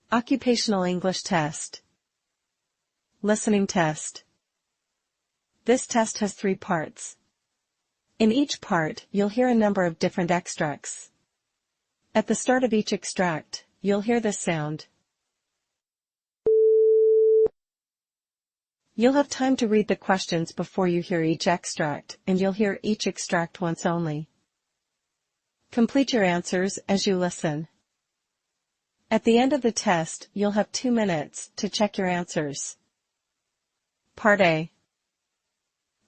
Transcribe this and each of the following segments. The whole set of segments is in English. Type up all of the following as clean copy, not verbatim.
Occupational English Test. Listening Test. This test has 3 parts. In each part, you'll hear a number of different extracts. At the start of each extract, you'll hear this sound. You'll have time to read the questions before you hear each extract, and you'll hear each extract once only. Complete your answers as you listen. At the end of the test, you'll have 2 minutes to check your answers. Part A.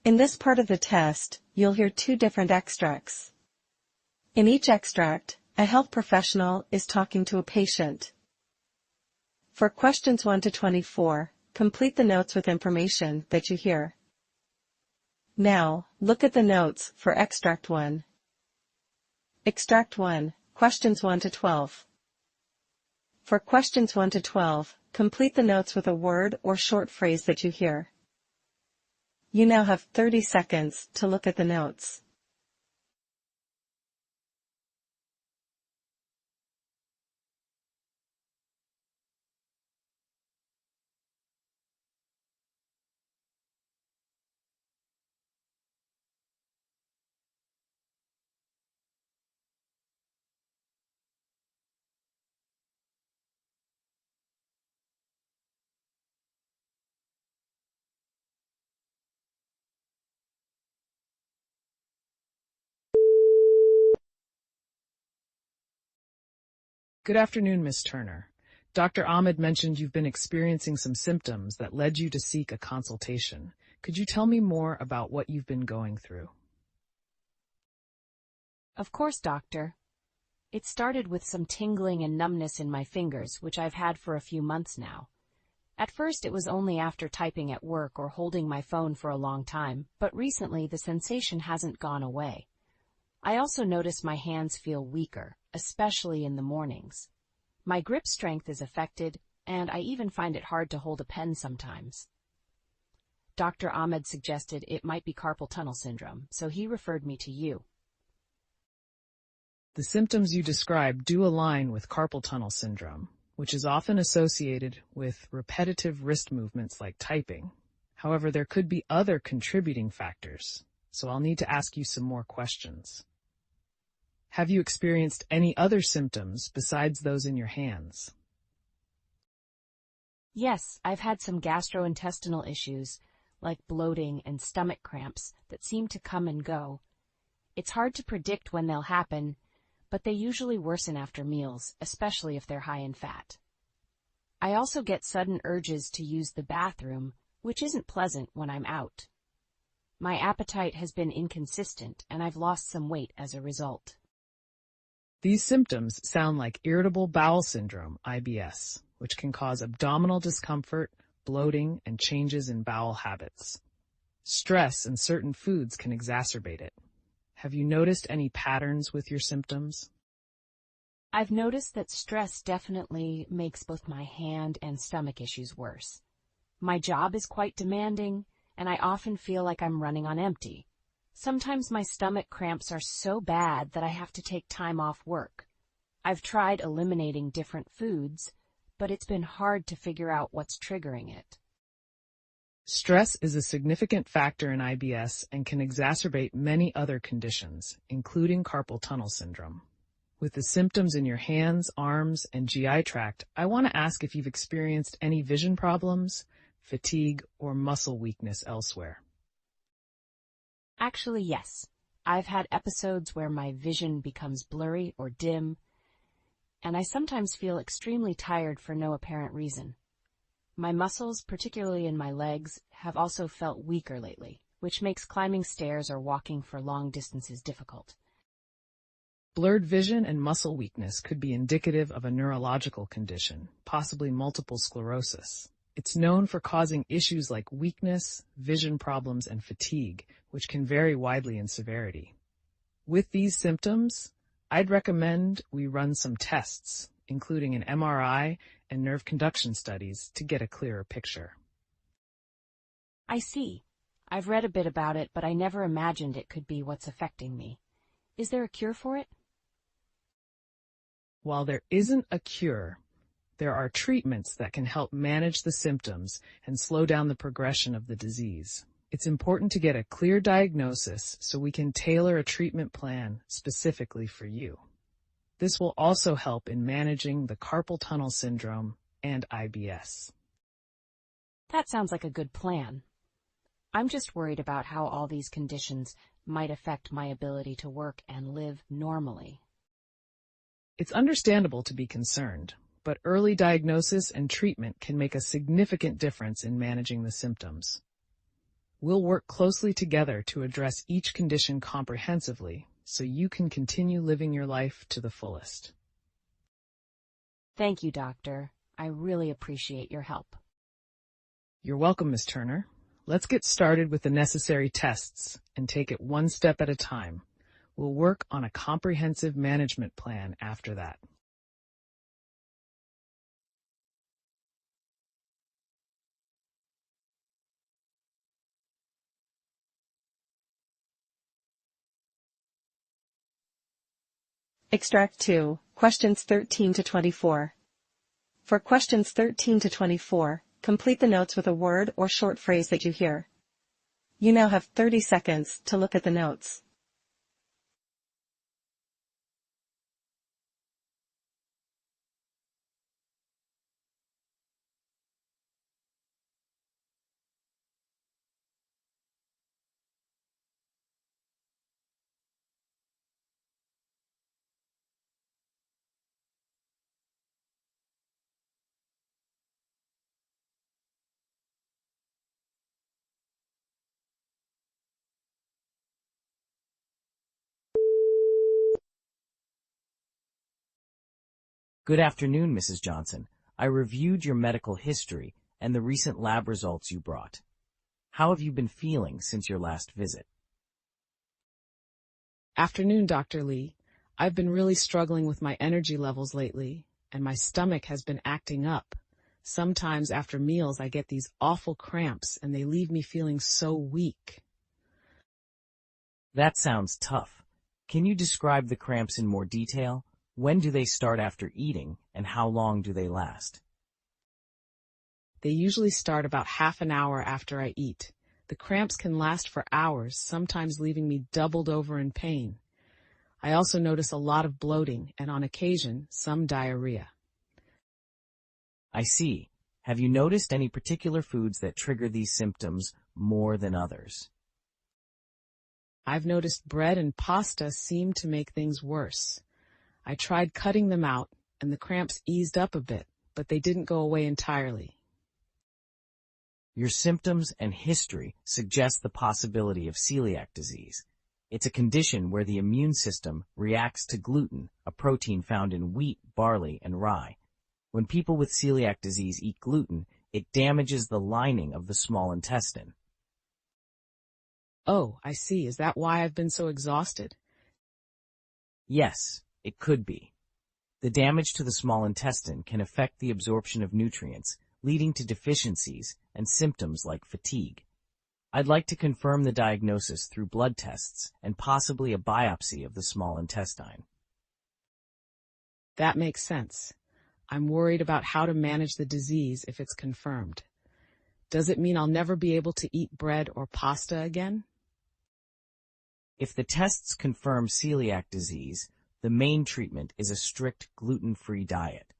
In this part of the test, you'll hear 2 different extracts. In each extract, a health professional is talking to a patient. For questions 1 to 24, complete the notes with information that you hear. Now, look at the notes for Extract 1. Extract 1, questions 1 to 12. For questions 1 to 12, complete the notes with a word or short phrase that you hear. You now have 30 seconds to look at the notes. Good afternoon, Miss Turner. Dr. Ahmed mentioned you've been experiencing some symptoms that led you to seek a consultation. Could you tell me more about what you've been going through? Of course, doctor. It started with some tingling and numbness in my fingers, which I've had for a few months now. At first, it was only after typing at work or holding my phone for a long time, but recently the sensation hasn't gone away. I also notice my hands feel weaker, especially in the mornings. My grip strength is affected, and I even find it hard to hold a pen sometimes. Dr. Ahmed suggested it might be carpal tunnel syndrome, so he referred me to you. The symptoms you described do align with carpal tunnel syndrome, which is often associated with repetitive wrist movements like typing. However, there could be other contributing factors, so I'll need to ask you some more questions. Have you experienced any other symptoms besides those in your hands? Yes, I've had some gastrointestinal issues, like bloating and stomach cramps, that seem to come and go. It's hard to predict when they'll happen, but they usually worsen after meals, especially if they're high in fat. I also get sudden urges to use the bathroom, which isn't pleasant when I'm out. My appetite has been inconsistent, and I've lost some weight as a result. These symptoms sound like irritable bowel syndrome, IBS, which can cause abdominal discomfort, bloating, and changes in bowel habits. Stress and certain foods can exacerbate it. Have you noticed any patterns with your symptoms? I've noticed that stress definitely makes both my hand and stomach issues worse. My job is quite demanding, and I often feel like I'm running on empty. Sometimes my stomach cramps are so bad that I have to take time off work. I've tried eliminating different foods, but it's been hard to figure out what's triggering it. Stress is a significant factor in IBS and can exacerbate many other conditions, including carpal tunnel syndrome. With the symptoms in your hands, arms, and GI tract, I want to ask if you've experienced any vision problems, fatigue, or muscle weakness elsewhere. Actually, yes. I've had episodes where my vision becomes blurry or dim, and I sometimes feel extremely tired for no apparent reason. My muscles, particularly in my legs, have also felt weaker lately, which makes climbing stairs or walking for long distances difficult. Blurred vision and muscle weakness could be indicative of a neurological condition, possibly multiple sclerosis. It's known for causing issues like weakness, vision problems, and fatigue, which can vary widely in severity. With these symptoms, I'd recommend we run some tests, including an MRI and nerve conduction studies, to get a clearer picture. I see. I've read a bit about it, but I never imagined it could be what's affecting me. Is there a cure for it? While there isn't a cure, there are treatments that can help manage the symptoms and slow down the progression of the disease. It's important to get a clear diagnosis so we can tailor a treatment plan specifically for you. This will also help in managing the carpal tunnel syndrome and IBS. That sounds like a good plan. I'm just worried about how all these conditions might affect my ability to work and live normally. It's understandable to be concerned, but early diagnosis and treatment can make a significant difference in managing the symptoms. We'll work closely together to address each condition comprehensively so you can continue living your life to the fullest. Thank you, Doctor. I really appreciate your help. You're welcome, Ms. Turner. Let's get started with the necessary tests and take it one step at a time. We'll work on a comprehensive management plan after that. Extract 2, questions 13 to 24. For questions 13 to 24, complete the notes with a word or short phrase that you hear. You now have 30 seconds to look at the notes. Good afternoon, Mrs. Johnson. I reviewed your medical history and the recent lab results you brought. How have you been feeling since your last visit? Afternoon, Dr. Lee. I've been really struggling with my energy levels lately, and my stomach has been acting up. Sometimes after meals I get these awful cramps and they leave me feeling so weak. That sounds tough. Can you describe the cramps in more detail? When do they start after eating, and how long do they last? They usually start about half an hour after I eat. The cramps can last for hours, sometimes leaving me doubled over in pain. I also notice a lot of bloating and on occasion, some diarrhea. I see. Have you noticed any particular foods that trigger these symptoms more than others? I've noticed bread and pasta seem to make things worse. I tried cutting them out, and the cramps eased up a bit, but they didn't go away entirely. Your symptoms and history suggest the possibility of celiac disease. It's a condition where the immune system reacts to gluten, a protein found in wheat, barley, and rye. When people with celiac disease eat gluten, it damages the lining of the small intestine. Oh, I see. Is that why I've been so exhausted? Yes, it could be. The damage to the small intestine can affect the absorption of nutrients, leading to deficiencies and symptoms like fatigue. I'd like to confirm the diagnosis through blood tests and possibly a biopsy of the small intestine. That makes sense. I'm worried about how to manage the disease if it's confirmed. Does it mean I'll never be able to eat bread or pasta again? If the tests confirm celiac disease, the main treatment is a strict gluten-free diet.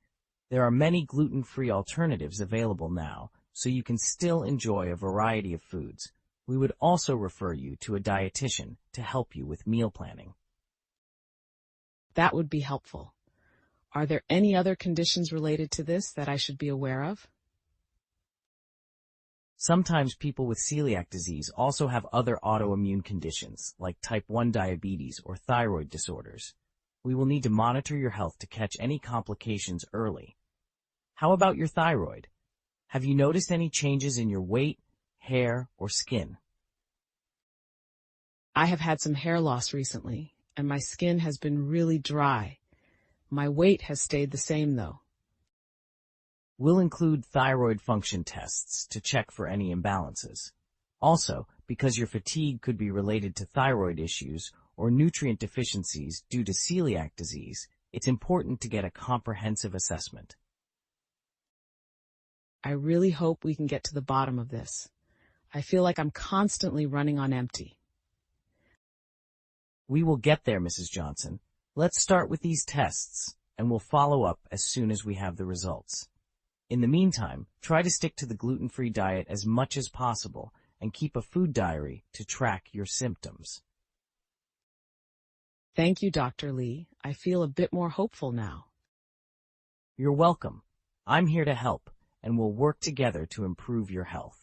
There are many gluten-free alternatives available now, so you can still enjoy a variety of foods. We would also refer you to a dietitian to help you with meal planning. That would be helpful. Are there any other conditions related to this that I should be aware of? Sometimes people with celiac disease also have other autoimmune conditions, like type 1 diabetes or thyroid disorders. We will need to monitor your health to catch any complications early. How about your thyroid? Have you noticed any changes in your weight, hair, or skin? I have had some hair loss recently, and my skin has been really dry. My weight has stayed the same, though. We'll include thyroid function tests to check for any imbalances. Also, because your fatigue could be related to thyroid issues or nutrient deficiencies due to celiac disease, it's important to get a comprehensive assessment. I really hope we can get to the bottom of this. I feel like I'm constantly running on empty. We will get there, Mrs. Johnson. Let's start with these tests, and we'll follow up as soon as we have the results. In the meantime, try to stick to the gluten-free diet as much as possible and keep a food diary to track your symptoms. Thank you, Dr. Lee. I feel a bit more hopeful now. You're welcome. I'm here to help, and we'll work together to improve your health.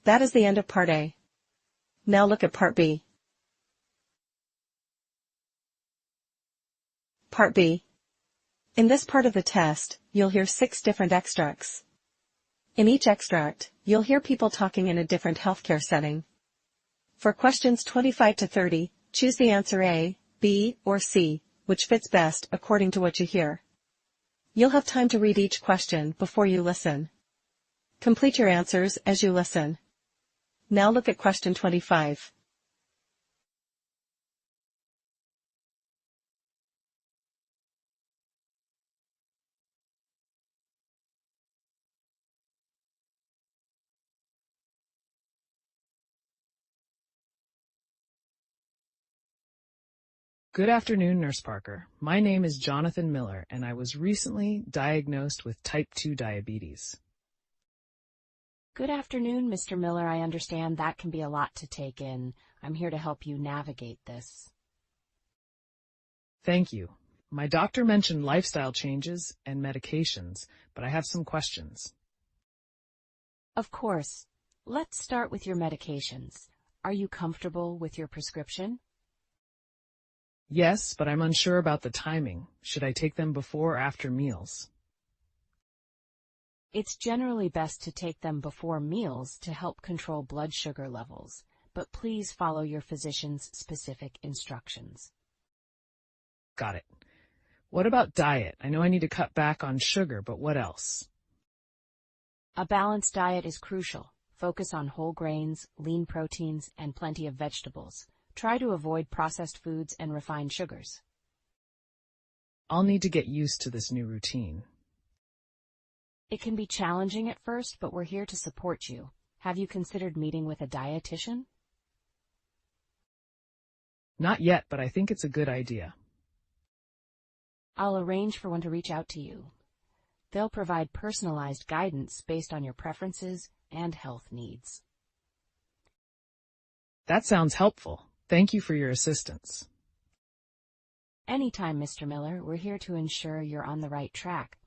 That is the end of Part A. Now look at Part B. Part B. In this part of the test, you'll hear 6 different extracts. In each extract, you'll hear people talking in a different healthcare setting. For questions 25 to 30, choose the answer A, B, or C, which fits best according to what you hear. You'll have time to read each question before you listen. Complete your answers as you listen. Now look at question 25. Good afternoon, Nurse Parker. My name is Jonathan Miller, and I was recently diagnosed with type 2 diabetes. Good afternoon, Mr. Miller. I understand that can be a lot to take in. I'm here to help you navigate this. Thank you. My doctor mentioned lifestyle changes and medications, but I have some questions. Of course. Let's start with your medications. Are you comfortable with your prescription? Yes, but I'm unsure about the timing. Should I take them before or after meals? It's generally best to take them before meals to help control blood sugar levels, but please follow your physician's specific instructions. Got it. What about diet? I know I need to cut back on sugar, but what else? A balanced diet is crucial. Focus on whole grains, lean proteins, and plenty of vegetables. Try to avoid processed foods and refined sugars. I'll need to get used to this new routine. It can be challenging at first, but we're here to support you. Have you considered meeting with a dietitian? Not yet, but I think it's a good idea. I'll arrange for one to reach out to you. They'll provide personalized guidance based on your preferences and health needs. That sounds helpful. Thank you for your assistance. Anytime, Mr. Miller. We're here to ensure you're on the right track.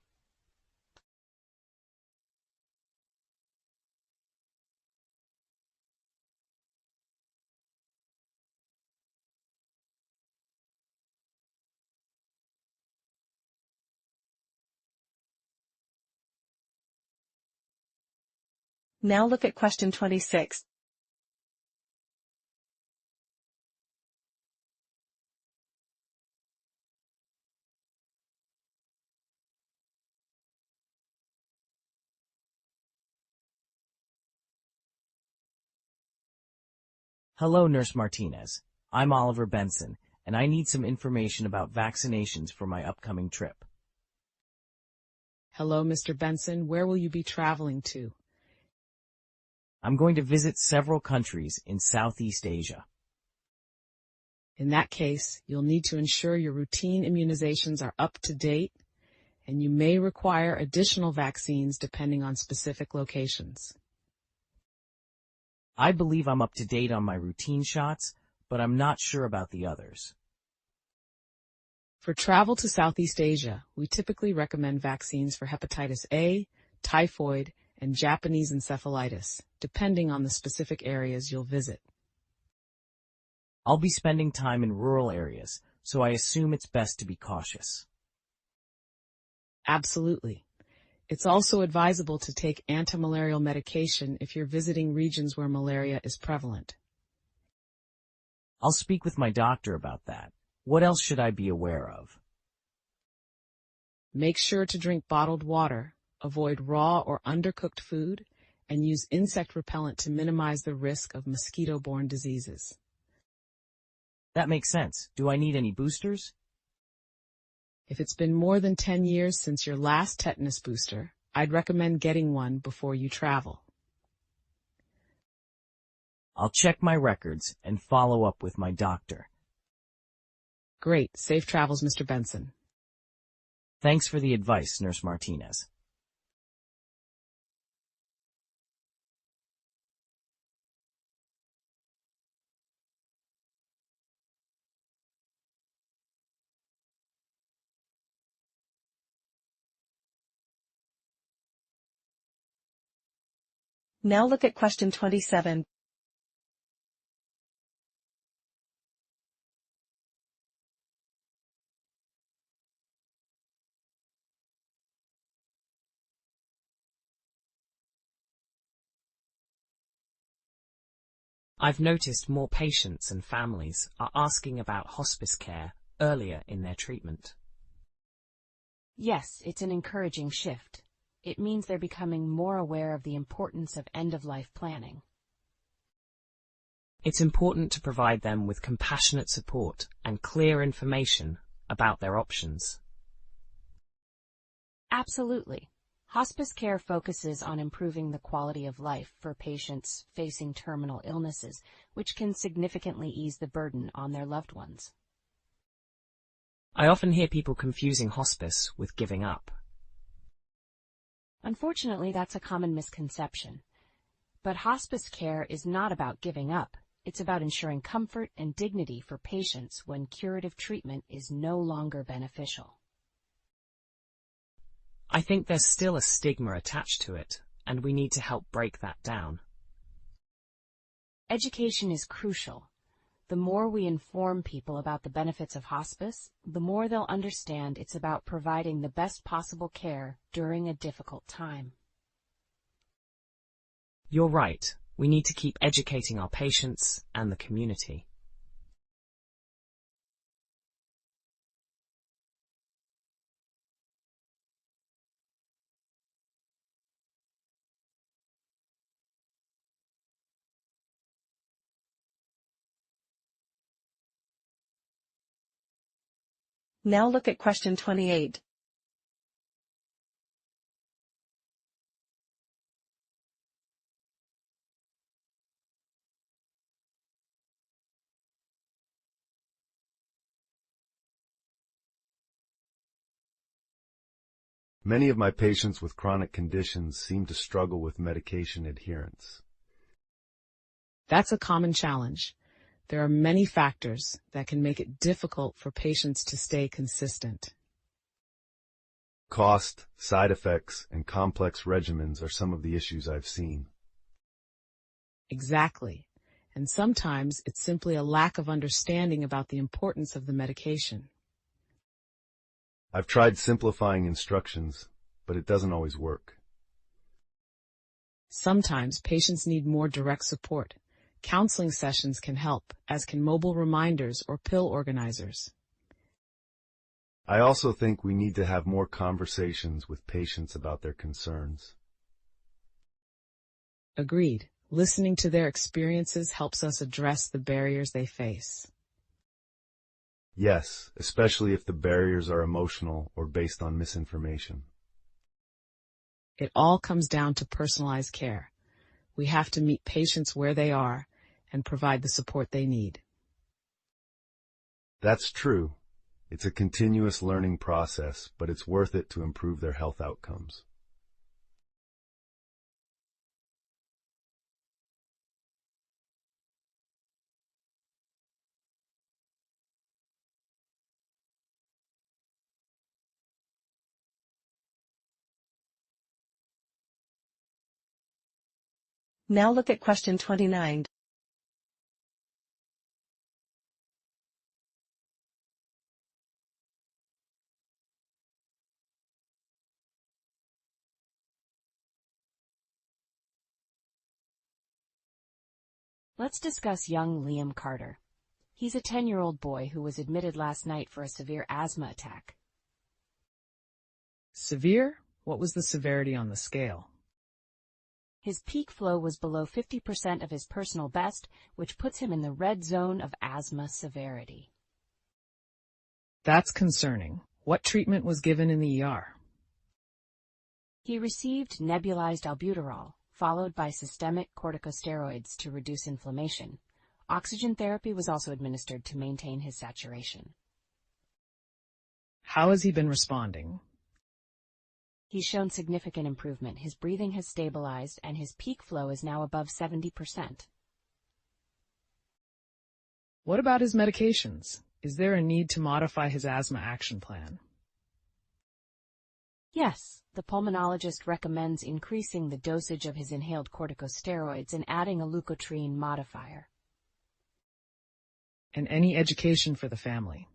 Now look at question 26. Hello, Nurse Martinez. I'm Oliver Benson, and I need some information about vaccinations for my upcoming trip. Hello, Mr. Benson. Where will you be traveling to? I'm going to visit several countries in Southeast Asia. In that case, you'll need to ensure your routine immunizations are up to date, and you may require additional vaccines depending on specific locations. I believe I'm up to date on my routine shots, but I'm not sure about the others. For travel to Southeast Asia, we typically recommend vaccines for hepatitis A, typhoid, and Japanese encephalitis, depending on the specific areas you'll visit. I'll be spending time in rural areas, so I assume it's best to be cautious. Absolutely. It's also advisable to take antimalarial medication if you're visiting regions where malaria is prevalent. I'll speak with my doctor about that. What else should I be aware of? Make sure to drink bottled water, avoid raw or undercooked food, and use insect repellent to minimize the risk of mosquito-borne diseases. That makes sense. Do I need any boosters? If it's been more than 10 years since your last tetanus booster, I'd recommend getting one before you travel. I'll check my records and follow up with my doctor. Great. Safe travels, Mr. Benson. Thanks for the advice, Nurse Martinez. Now look at question 27. I've noticed more patients and families are asking about hospice care earlier in their treatment. Yes, it's an encouraging shift. It means they're becoming more aware of the importance of end-of-life planning. It's important to provide them with compassionate support and clear information about their options. Absolutely. Hospice care focuses on improving the quality of life for patients facing terminal illnesses, which can significantly ease the burden on their loved ones. I often hear people confusing hospice with giving up. Unfortunately, that's a common misconception. But hospice care is not about giving up. It's about ensuring comfort and dignity for patients when curative treatment is no longer beneficial. I think there's still a stigma attached to it, and we need to help break that down. Education is crucial. The more we inform people about the benefits of hospice, the more they'll understand it's about providing the best possible care during a difficult time. You're right. We need to keep educating our patients and the community. Now look at question 28. Many of my patients with chronic conditions seem to struggle with medication adherence. That's a common challenge. There are many factors that can make it difficult for patients to stay consistent. Cost, side effects, and complex regimens are some of the issues I've seen. Exactly. And sometimes it's simply a lack of understanding about the importance of the medication. I've tried simplifying instructions, but it doesn't always work. Sometimes patients need more direct support. Counseling sessions can help, as can mobile reminders or pill organizers. I also think we need to have more conversations with patients about their concerns. Agreed. Listening to their experiences helps us address the barriers they face. Yes, especially if the barriers are emotional or based on misinformation. It all comes down to personalized care. We have to meet patients where they are and provide the support they need. That's true. It's a continuous learning process, but it's worth it to improve their health outcomes. Now look at question 29. Let's discuss young Liam Carter. He's a 10-year-old boy who was admitted last night for a severe asthma attack. Severe? What was the severity on the scale? His peak flow was below 50% of his personal best, which puts him in the red zone of asthma severity. That's concerning. What treatment was given in the ER? He received nebulized albuterol, followed by systemic corticosteroids to reduce inflammation. Oxygen therapy was also administered to maintain his saturation. How has he been responding? He's shown significant improvement. His breathing has stabilized, and his peak flow is now above 70%. What about his medications? Is there a need to modify his asthma action plan? Yes, the pulmonologist recommends increasing the dosage of his inhaled corticosteroids and adding a leukotriene modifier. And any education for the family?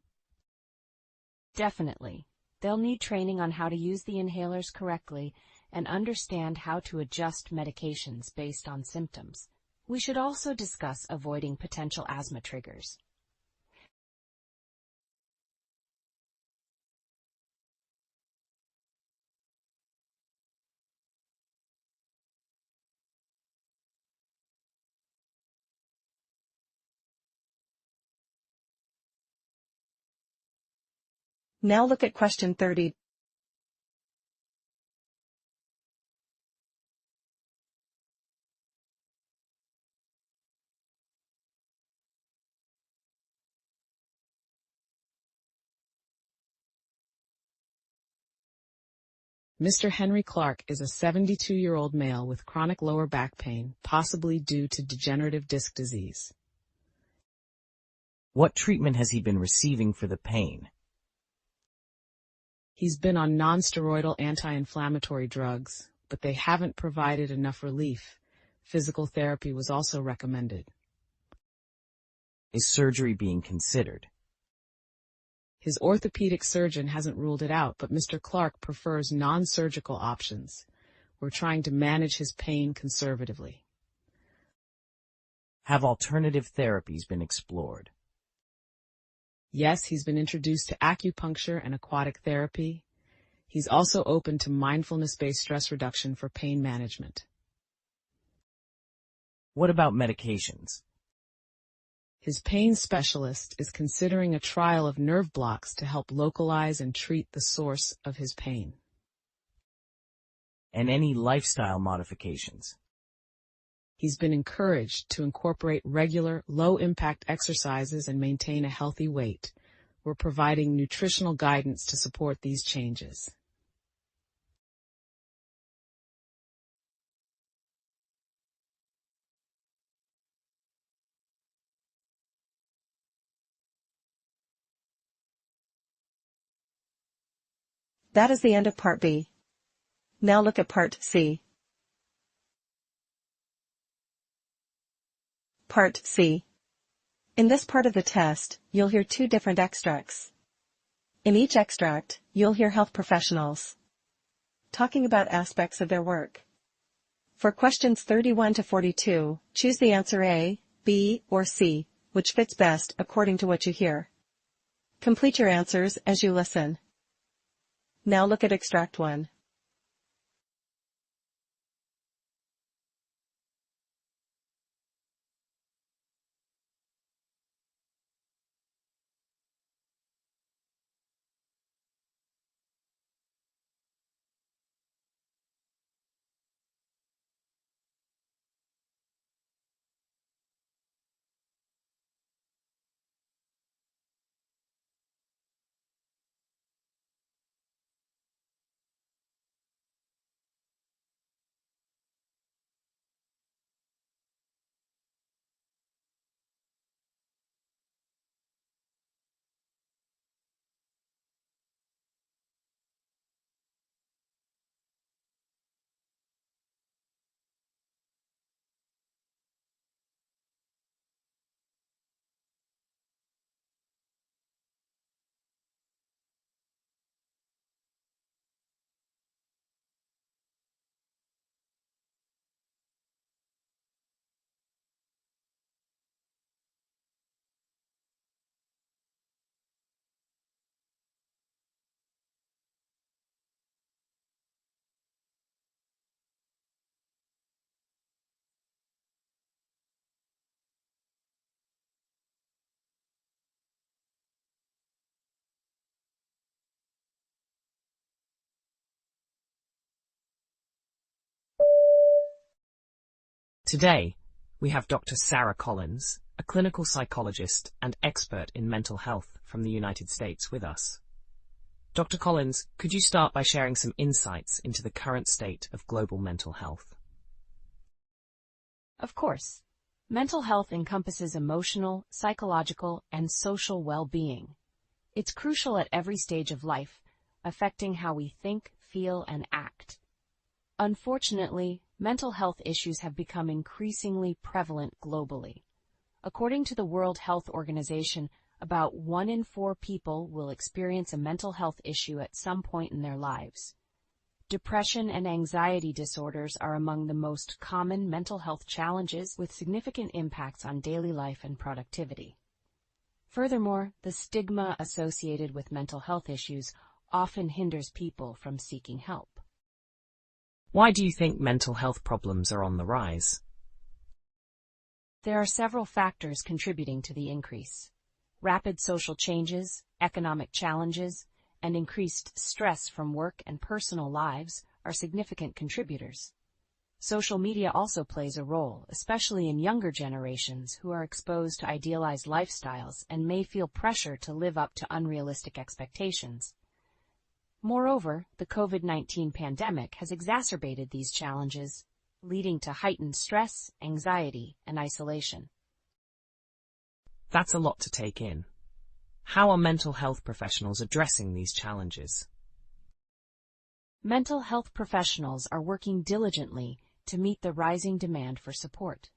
Definitely. They'll need training on how to use the inhalers correctly and understand how to adjust medications based on symptoms. We should also discuss avoiding potential asthma triggers. Now look at question 30. Mr. Henry Clark is a 72-year-old male with chronic lower back pain, possibly due to degenerative disc disease. What treatment has he been receiving for the pain? He's been on non-steroidal anti-inflammatory drugs, but they haven't provided enough relief. Physical therapy was also recommended. Is surgery being considered? His orthopedic surgeon hasn't ruled it out, but Mr. Clark prefers non-surgical options. We're trying to manage his pain conservatively. Have alternative therapies been explored? Yes, he's been introduced to acupuncture and aquatic therapy. He's also open to mindfulness-based stress reduction for pain management. What about medications? His pain specialist is considering a trial of nerve blocks to help localize and treat the source of his pain. And any lifestyle modifications? He's been encouraged to incorporate regular, low-impact exercises and maintain a healthy weight. We're providing nutritional guidance to support these changes. That is the end of Part B. Now look at Part C. Part C. In this part of the test, you'll hear two different extracts. In each extract, you'll hear health professionals talking about aspects of their work. For questions 31 to 42, choose the answer A, B, or C, which fits best according to what you hear. Complete your answers as you listen. Now look at Extract 1. Today, we have Dr. Sarah Collins, a clinical psychologist and expert in mental health from the United States with us. Dr. Collins, could you start by sharing some insights into the current state of global mental health? Of course. Mental health encompasses emotional, psychological, and social well-being. It's crucial at every stage of life, affecting how we think, feel, and act. Unfortunately, mental health issues have become increasingly prevalent globally. According to the World Health Organization, about 1 in 4 people will experience a mental health issue at some point in their lives. Depression and anxiety disorders are among the most common mental health challenges with significant impacts on daily life and productivity. Furthermore, the stigma associated with mental health issues often hinders people from seeking help. Why do you think mental health problems are on the rise? There are several factors contributing to the increase. Rapid social changes, economic challenges, and increased stress from work and personal lives are significant contributors. Social media also plays a role, especially in younger generations who are exposed to idealized lifestyles and may feel pressure to live up to unrealistic expectations. Moreover, the COVID-19 pandemic has exacerbated these challenges, leading to heightened stress, anxiety, and isolation. That's a lot to take in. How are mental health professionals addressing these challenges? Mental health professionals are working diligently to meet the rising demand for support.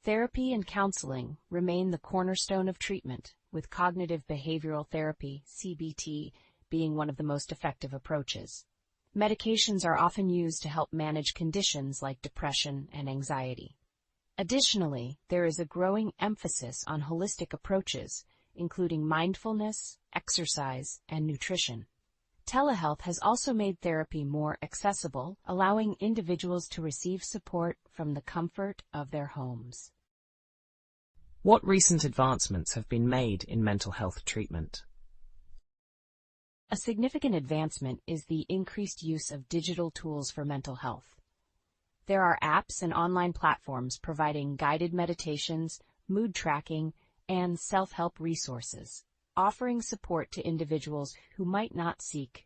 Therapy and counseling remain the cornerstone of treatment, with cognitive behavioral therapy, CBT, being one of the most effective approaches. Medications are often used to help manage conditions like depression and anxiety. Additionally, there is a growing emphasis on holistic approaches, including mindfulness, exercise, and nutrition. Telehealth has also made therapy more accessible, allowing individuals to receive support from the comfort of their homes. What recent advancements have been made in mental health treatment? A significant advancement is the increased use of digital tools for mental health. There are apps and online platforms providing guided meditations, mood tracking, and self-help resources, offering support to individuals who might not seek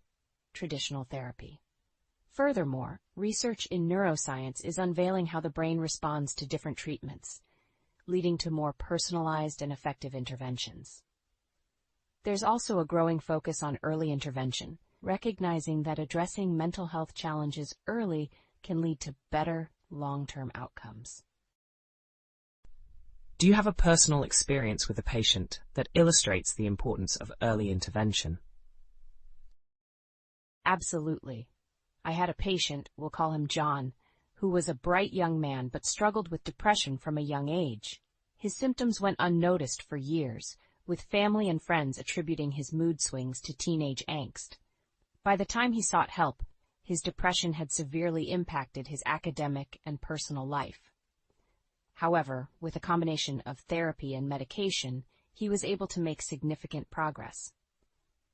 traditional therapy. Furthermore, research in neuroscience is unveiling how the brain responds to different treatments, leading to more personalized and effective interventions. There's also a growing focus on early intervention, recognizing that addressing mental health challenges early can lead to better long-term outcomes. Do you have a personal experience with a patient that illustrates the importance of early intervention? Absolutely. I had a patient, we'll call him John, who was a bright young man but struggled with depression from a young age. His symptoms went unnoticed for years, with family and friends attributing his mood swings to teenage angst. By the time he sought help, his depression had severely impacted his academic and personal life. However, with a combination of therapy and medication, he was able to make significant progress.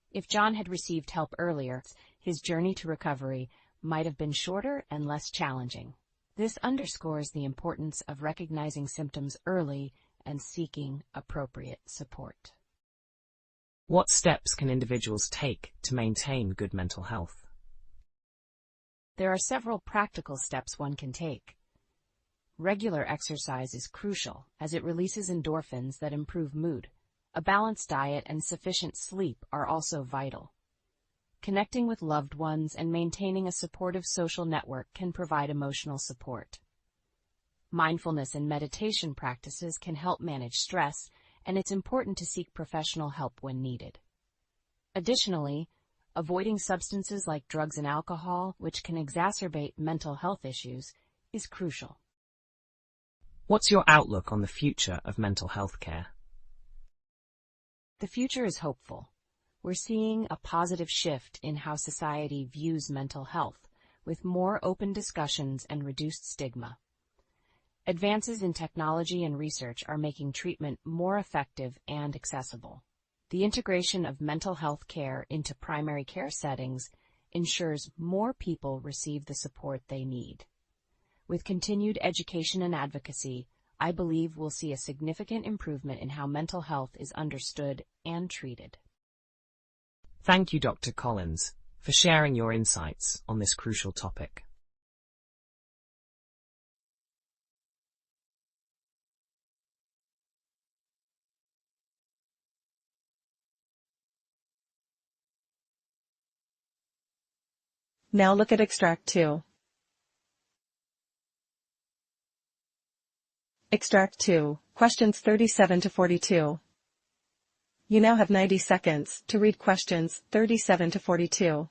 If John had received help earlier, his journey to recovery might have been shorter and less challenging. This underscores the importance of recognizing symptoms early and seeking appropriate support. What steps can individuals take to maintain good mental health? There are several practical steps one can take. Regular exercise is crucial as it releases endorphins that improve mood. A balanced diet and sufficient sleep are also vital. Connecting with loved ones and maintaining a supportive social network can provide emotional support. Mindfulness and meditation practices can help manage stress, and it's important to seek professional help when needed. Additionally, avoiding substances like drugs and alcohol, which can exacerbate mental health issues, is crucial. What's your outlook on the future of mental health care? The future is hopeful. We're seeing a positive shift in how society views mental health, with more open discussions and reduced stigma. Advances in technology and research are making treatment more effective and accessible. The integration of mental health care into primary care settings ensures more people receive the support they need. With continued education and advocacy, I believe we'll see a significant improvement in how mental health is understood and treated. Thank you, Dr. Collins, for sharing your insights on this crucial topic. Now look at Extract 2. Extract 2, questions 37 to 42. You now have 90 seconds to read questions 37 to 42.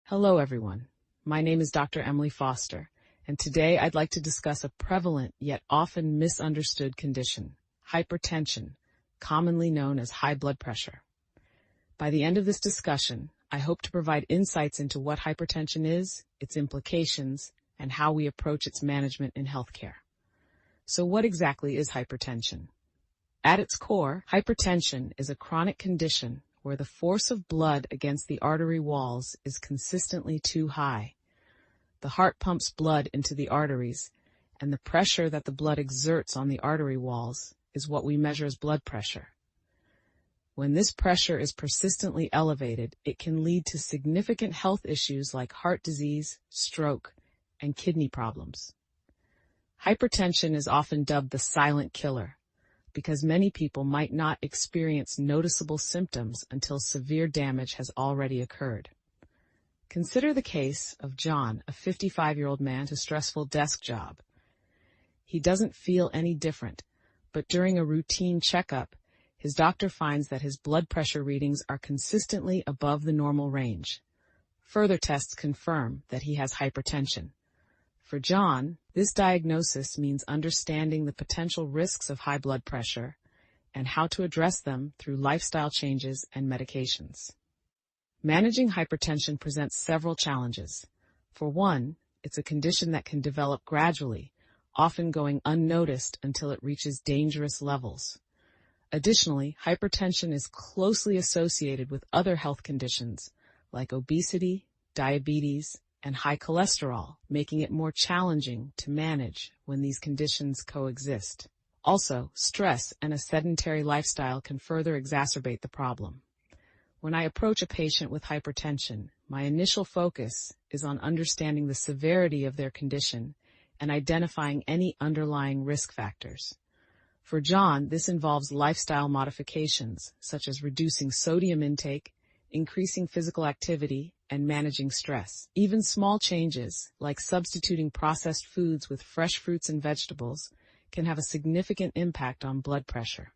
Hello, everyone. My name is Dr. Emily Foster, and today I'd like to discuss a prevalent yet often misunderstood condition, hypertension, commonly known as high blood pressure. By the end of this discussion, I hope to provide insights into what hypertension is, its implications, and how we approach its management in healthcare. So what exactly is hypertension? At its core, hypertension is a chronic condition where the force of blood against the artery walls is consistently too high. The heart pumps blood into the arteries, and the pressure that the blood exerts on the artery walls is what we measure as blood pressure. When this pressure is persistently elevated, it can lead to significant health issues like heart disease, stroke, and kidney problems. Hypertension is often dubbed the silent killer, because many people might not experience noticeable symptoms until severe damage has already occurred. Consider the case of John, a 55-year-old man with a stressful desk job. He doesn't feel any different, but during a routine checkup, his doctor finds that his blood pressure readings are consistently above the normal range. Further tests confirm that he has hypertension. For John, this diagnosis means understanding the potential risks of high blood pressure and how to address them through lifestyle changes and medications. Managing hypertension presents several challenges. For one, it's a condition that can develop gradually, often going unnoticed until it reaches dangerous levels. Additionally, hypertension is closely associated with other health conditions like obesity, diabetes, and high cholesterol, making it more challenging to manage when these conditions coexist. Also, stress and a sedentary lifestyle can further exacerbate the problem. When I approach a patient with hypertension, my initial focus is on understanding the severity of their condition and identifying any underlying risk factors. For John, this involves lifestyle modifications, such as reducing sodium intake, increasing physical activity, and managing stress. Even small changes, like substituting processed foods with fresh fruits and vegetables, can have a significant impact on blood pressure.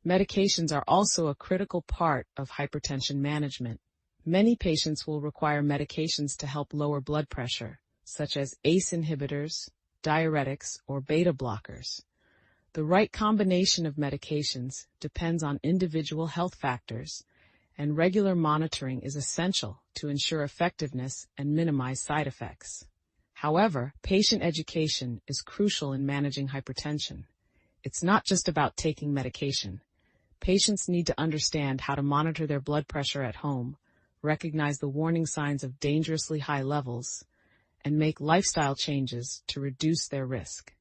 Medications are also a critical part of hypertension management. Many patients will require medications to help lower blood pressure, such as ACE inhibitors, diuretics, or beta blockers. The right combination of medications depends on individual health factors, and regular monitoring is essential to ensure effectiveness and minimize side effects. However, patient education is crucial in managing hypertension. It's not just about taking medication. Patients need to understand how to monitor their blood pressure at home, recognize the warning signs of dangerously high levels, and make lifestyle changes to reduce their risk.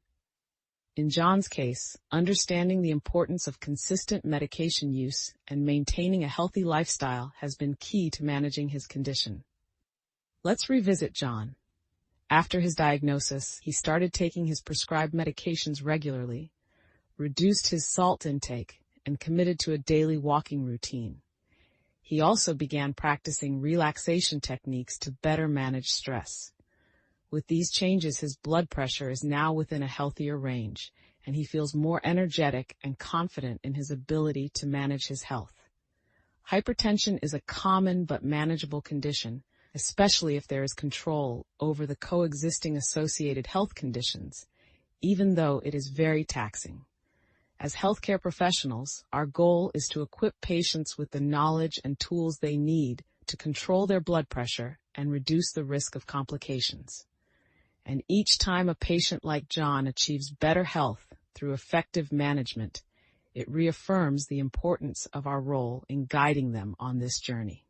In John's case, understanding the importance of consistent medication use and maintaining a healthy lifestyle has been key to managing his condition. Let's revisit John. After his diagnosis, he started taking his prescribed medications regularly, reduced his salt intake, and committed to a daily walking routine. He also began practicing relaxation techniques to better manage stress. With these changes, his blood pressure is now within a healthier range, and he feels more energetic and confident in his ability to manage his health. Hypertension is a common but manageable condition, especially if there is control over the coexisting associated health conditions, even though it is very taxing. As healthcare professionals, our goal is to equip patients with the knowledge and tools they need to control their blood pressure and reduce the risk of complications. And each time a patient like John achieves better health through effective management, it reaffirms the importance of our role in guiding them on this journey.